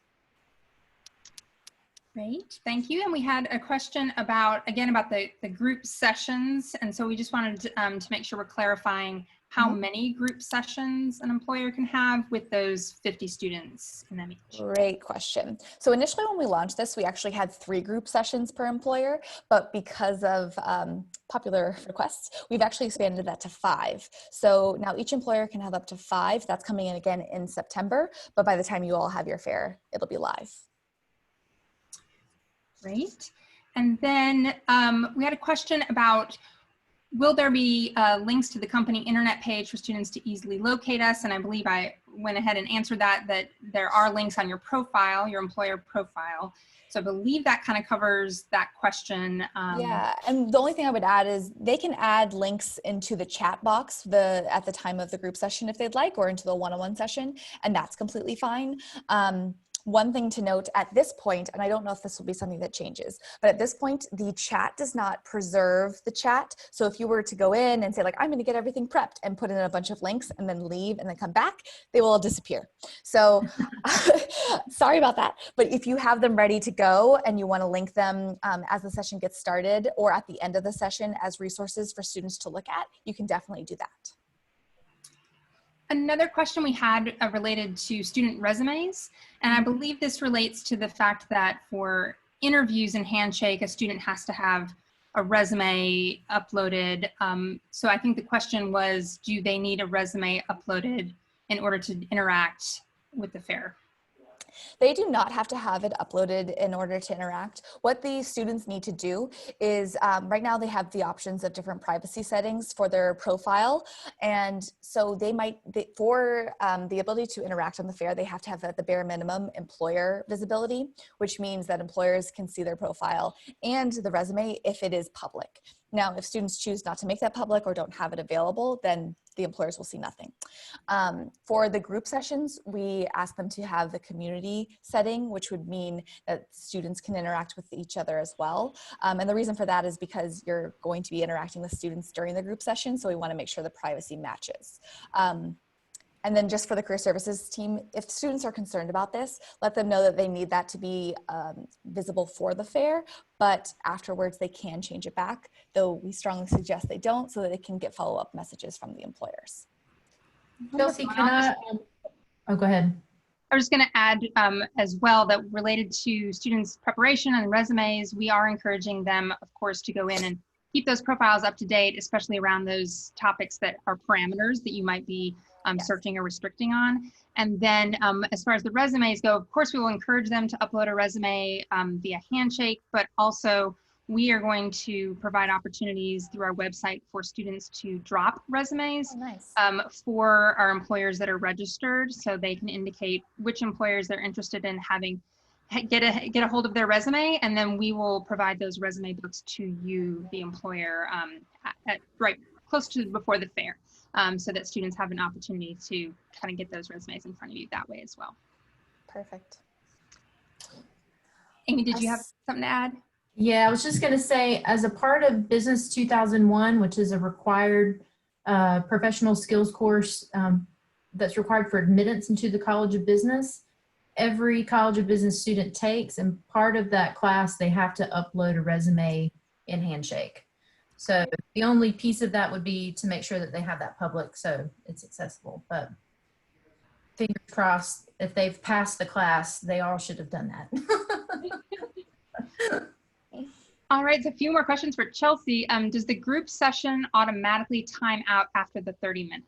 Great, thank you. And we had a question about, again, about the group sessions. And so we just wanted to make sure we're clarifying how many group sessions an employer can have with those 50 students in them each. Great question. So initially when we launched this, we actually had 3 group sessions per employer, but because of popular requests, we've actually expanded that to 5. So now each employer can have up to 5. That's coming in again in September, but by the time you all have your fair, it'll be live. Great. And then we had a question about, will there be links to the company internet page for students to easily locate us? And I believe I went ahead and answered that there are links on your profile, your employer profile. So I believe that kind of covers that question. Yeah, and the only thing I would add is they can add links into the chat box at the time of the group session if they'd like, or into the one-on-one session, and that's completely fine. One thing to note at this point, and I don't know if this will be something that changes, but at this point, the chat does not preserve the chat. So if you were to go in and say like, I'm going to get everything prepped and put in a bunch of links and then leave and then come back, they will all disappear. So sorry about that. But if you have them ready to go and you want to link them as the session gets started or at the end of the session as resources for students to look at, you can definitely do that. Another question we had related to student resumes, and I believe this relates to the fact that for interviews and Handshake, a student has to have a resume uploaded. So I think the question was, do they need a resume uploaded in order to interact with the fair? They do not have to have it uploaded in order to interact. What the students need to do is, right now they have the options of different privacy settings for their profile. And so for the ability to interact on the fair, they have to have at the bare minimum employer visibility, which means that employers can see their profile and the resume if it is public. Now, if students choose not to make that public or don't have it available, then the employers will see nothing. For the group sessions, we ask them to have the community setting, which would mean that students can interact with each other as well. And the reason for that is because you're going to be interacting with students during the group session, so we want to make sure the privacy matches. And then just for the career services team, if students are concerned about this, let them know that they need that to be visible for the fair, but afterwards they can change it back, though we strongly suggest they don't, so that they can get follow-up messages from the employers. Chelsea, can I, oh, go ahead. I was going to add as well that related to students' preparation and resumes, we are encouraging them, of course, to go in and keep those profiles up to date, especially around those topics that are parameters that you might be searching or restricting on. And then as far as the resumes go, of course, we will encourage them to upload a resume via Handshake, but also we are going to provide opportunities through our website for students to drop resumes for our employers that are registered, so they can indicate which employers they're interested in having get a hold of their resume, and then we will provide those resume books to you, the employer, right close to before the fair, so that students have an opportunity to kind of get those resumes in front of you that way as well. Perfect. Amy, did you have something to add? Yeah, I was just going to say, as a part of Business 2001, which is a required professional skills course that's required for admittance into the College of Business, every College of Business student takes, and part of that class, they have to upload a resume in Handshake. So the only piece of that would be to make sure that they have that public so it's accessible. But fingers crossed, if they've passed the class, they all should have done that. All right, so a few more questions for Chelsea. Does the group session automatically time out after the 30 minutes?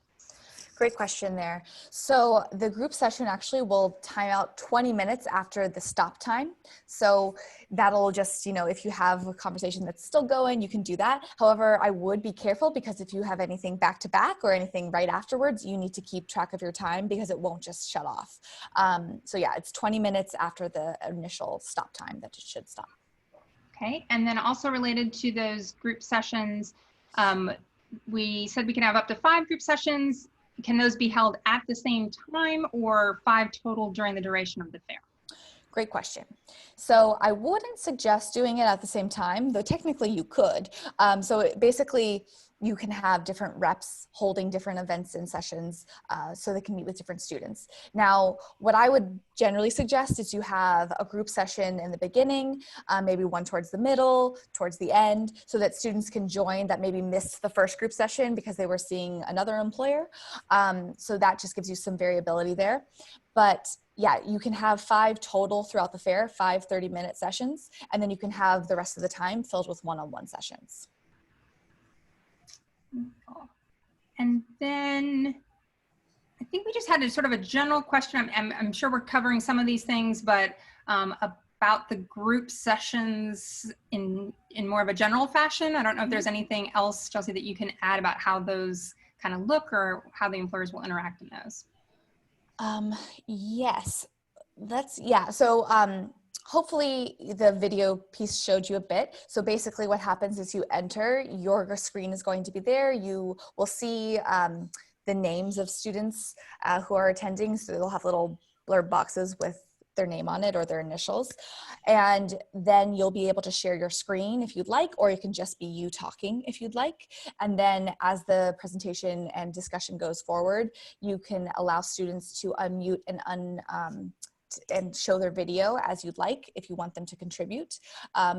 Great question there. So the group session actually will time out 20 minutes after the stop time. So that'll just, you know, if you have a conversation that's still going, you can do that. However, I would be careful, because if you have anything back to back or anything right afterwards, you need to keep track of your time, because it won't just shut off. So yeah, it's 20 minutes after the initial stop time that it should stop. Okay, and then also related to those group sessions, we said we can have up to 5 group sessions. Can those be held at the same time, or 5 total during the duration of the fair? Great question. So I wouldn't suggest doing it at the same time, though technically you could. Basically, you can have different reps holding different events and sessions so they can meet with different students. Now, what I would generally suggest is you have a group session in the beginning, maybe one towards the middle, towards the end, so that students can join that maybe missed the first group session because they were seeing another employer. So that just gives you some variability there. But yeah, you can have 5 total throughout the fair, 5 30-minute sessions, and then you can have the rest of the time filled with one-on-one sessions. And then I think we just had a sort of a general question. I'm sure we're covering some of these things, but about the group sessions in more of a general fashion. I don't know if there's anything else, Chelsea, that you can add about how those kind of look or how the employers will interact in those. Yes, so hopefully the video piece showed you a bit. So basically what happens is you enter, your screen is going to be there. You will see the names of students who are attending. So they'll have little blurb boxes with their name on it or their initials. And then you'll be able to share your screen if you'd like, or it can just be you talking if you'd like. And then as the presentation and discussion goes forward, you can allow students to unmute and show their video as you'd like if you want them to contribute.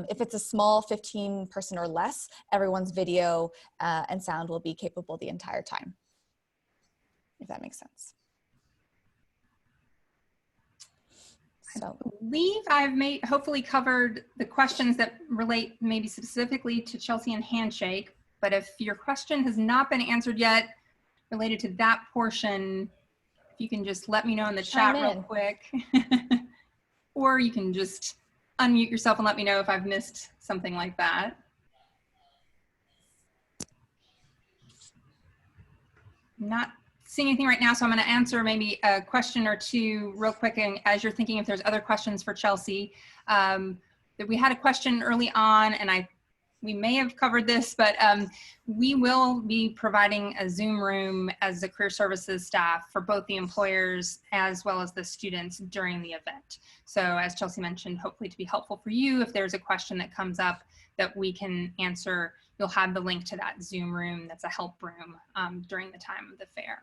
If it's a small 15-person or less, everyone's video and sound will be capable the entire time, if that makes sense. So I believe I've hopefully covered the questions that relate maybe specifically to Chelsea and Handshake, but if your question has not been answered yet related to that portion, if you can just let me know in the chat real quick, or you can just unmute yourself and let me know if I've missed something like that. I'm not seeing anything right now, so I'm going to answer maybe a question or two real quick. And as you're thinking, if there's other questions for Chelsea, that we had a question early on, and we may have covered this, but we will be providing a Zoom room as the career services staff for both the employers as well as the students during the event. So as Chelsea mentioned, hopefully to be helpful for you, if there's a question that comes up that we can answer, you'll have the link to that Zoom room that's a help room during the time of the fair.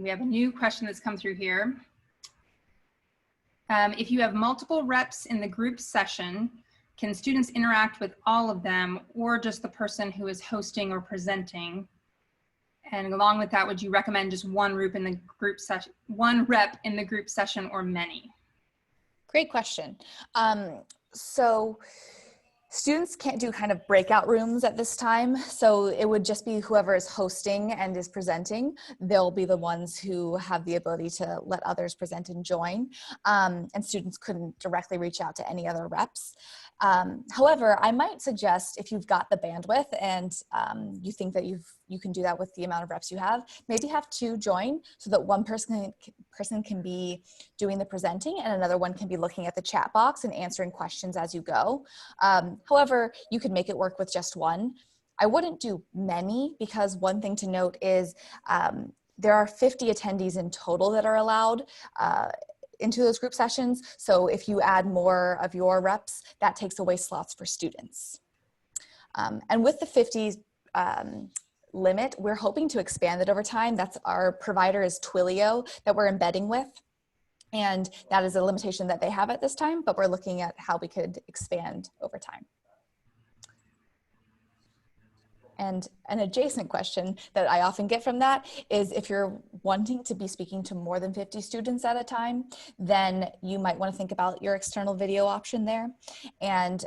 We have a new question that's come through here. If you have multiple reps in the group session, can students interact with all of them or just the person who is hosting or presenting? And along with that, would you recommend just one rep in the group session or many? Great question. So students can't do kind of breakout rooms at this time. So it would just be whoever is hosting and is presenting. They'll be the ones who have the ability to let others present and join. And students couldn't directly reach out to any other reps. However, I might suggest if you've got the bandwidth and you think that you can do that with the amount of reps you have, maybe have two join so that one person can be doing the presenting and another one can be looking at the chat box and answering questions as you go. However, you could make it work with just one. I wouldn't do many because one thing to note is there are 50 attendees in total that are allowed into those group sessions. So if you add more of your reps, that takes away slots for students. And with the 50 limit, we're hoping to expand it over time. That's our provider is Twilio that we're embedding with. And that is a limitation that they have at this time, but we're looking at how we could expand over time. And an adjacent question that I often get from that is if you're wanting to be speaking to more than 50 students at a time, then you might want to think about your external video option there. And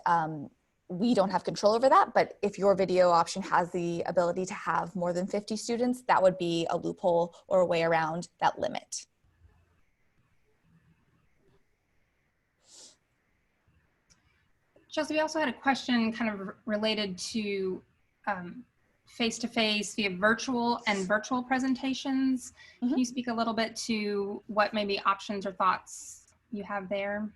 we don't have control over that, but if your video option has the ability to have more than 50 students, that would be a loophole or a way around that limit. Chelsea, we also had a question kind of related to face-to-face via virtual and virtual presentations. Mm-hmm. Can you speak a little bit to what maybe options or thoughts you have there?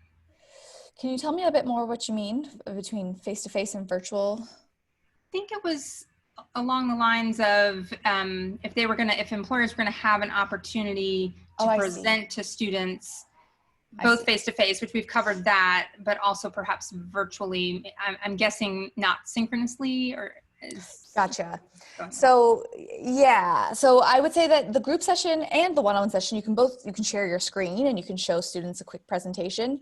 Can you tell me a bit more what you mean between face-to-face and virtual? I think it was along the lines of if employers were going to have an opportunity to present to students both face-to-face, which we've covered that, but also perhaps virtually. I'm guessing not synchronously or Gotcha. So yeah, so I would say that the group session and the one-on-one session, you can share your screen and you can show students a quick presentation.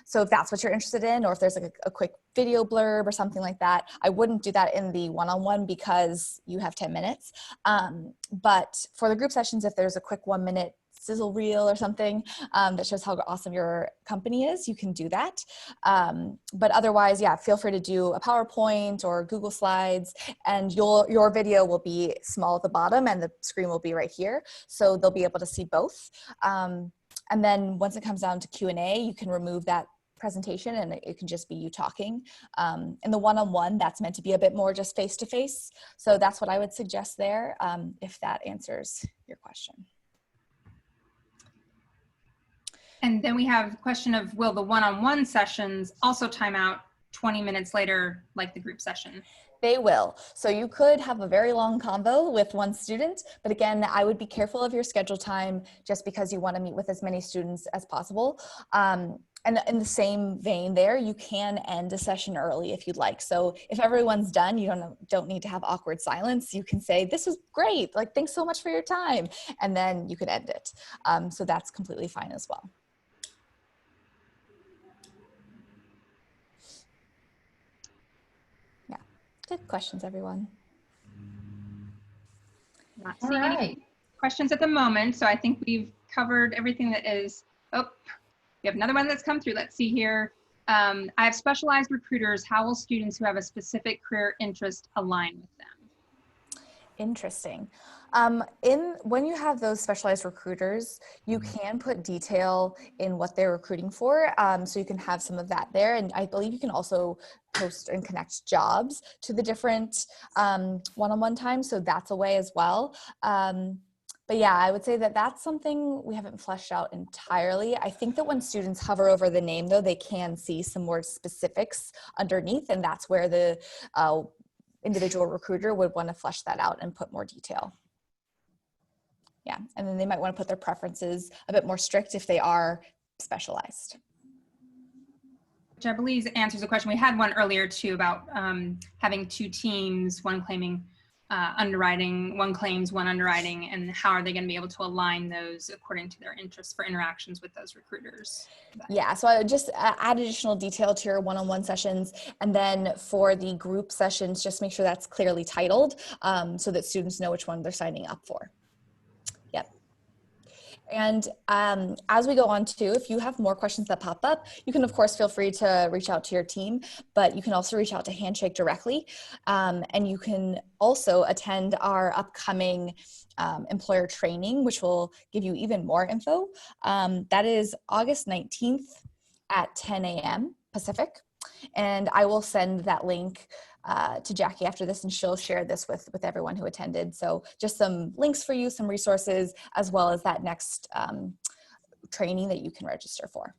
So if that's what you're interested in, or if there's like a quick video blurb or something like that, I wouldn't do that in the one-on-one because you have 10 minutes. But for the group sessions, if there's a quick 1-minute sizzle reel or something that shows how awesome your company is, you can do that. But otherwise, yeah, feel free to do a PowerPoint or Google Slides, and your video will be small at the bottom and the screen will be right here. So they'll be able to see both. And then once it comes down to Q&A, you can remove that presentation and it can just be you talking. And the one-on-one, that's meant to be a bit more just face-to-face. So that's what I would suggest there, if that answers your question. And then we have the question of, will the one-on-one sessions also time out 20 minutes later, like the group session? They will. So you could have a very long convo with one student, but again, I would be careful of your schedule time just because you want to meet with as many students as possible. And in the same vein there, you can end a session early if you'd like. So if everyone's done, you don't need to have awkward silence. You can say, this was great, like, thanks so much for your time. And then you could end it. So that's completely fine as well. Good questions, everyone. Not seeing any questions at the moment, so I think we've covered everything that is. Oh, we have another one that's come through. Let's see here. I have specialized recruiters. How will students who have a specific career interest align with them? Interesting. When you have those specialized recruiters, you can put detail in what they're recruiting for. So you can have some of that there. And I believe you can also post and connect jobs to the different one-on-one times. So that's a way as well. But yeah, I would say that that's something we haven't fleshed out entirely. I think that when students hover over the name, though, they can see some more specifics underneath. And that's where the individual recruiter would want to flesh that out and put more detail. Yeah, and then they might want to put their preferences a bit more strict if they are specialized. Which I believe answers the question. We had one earlier too about having two teams, one claiming underwriting, one claims, one underwriting, and how are they going to be able to align those according to their interests for interactions with those recruiters? Yeah, so I would just add additional detail to your one-on-one sessions, and then for the group sessions, just make sure that's clearly titled so that students know which one they're signing up for. Yep. And as we go on too, if you have more questions that pop up, you can of course feel free to reach out to your team, but you can also reach out to Handshake directly. And you can also attend our upcoming employer training, which will give you even more info. That is August 19th at 10 a.m. Pacific. And I will send that link to Jackie after this, and she'll share this with everyone who attended. So just some links for you, some resources, as well as that next training that you can register for.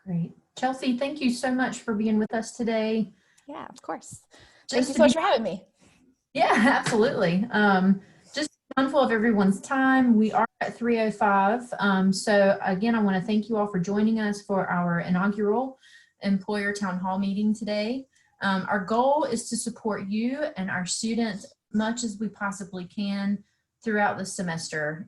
Great. Chelsea, thank you so much for being with us today. Yeah, of course. Just Thank you so much for having me. Yeah, absolutely. Just mindful of everyone's time. We are at 3:05. So again, I want to thank you all for joining us for our inaugural employer town hall meeting today. Our goal is to support you and our students as much as we possibly can throughout the semester.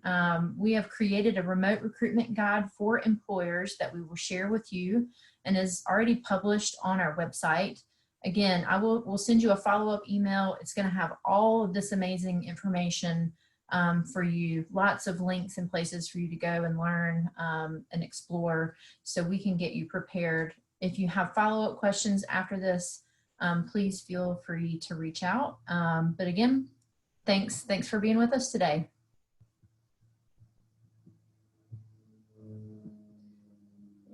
We have created a remote recruitment guide for employers that we will share with you and is already published on our website. Again, we'll send you a follow-up email. It's going to have all of this amazing information for you, lots of links and places for you to go and learn and explore so we can get you prepared. If you have follow-up questions after this, please feel free to reach out. But again, thanks for being with us today.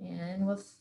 And with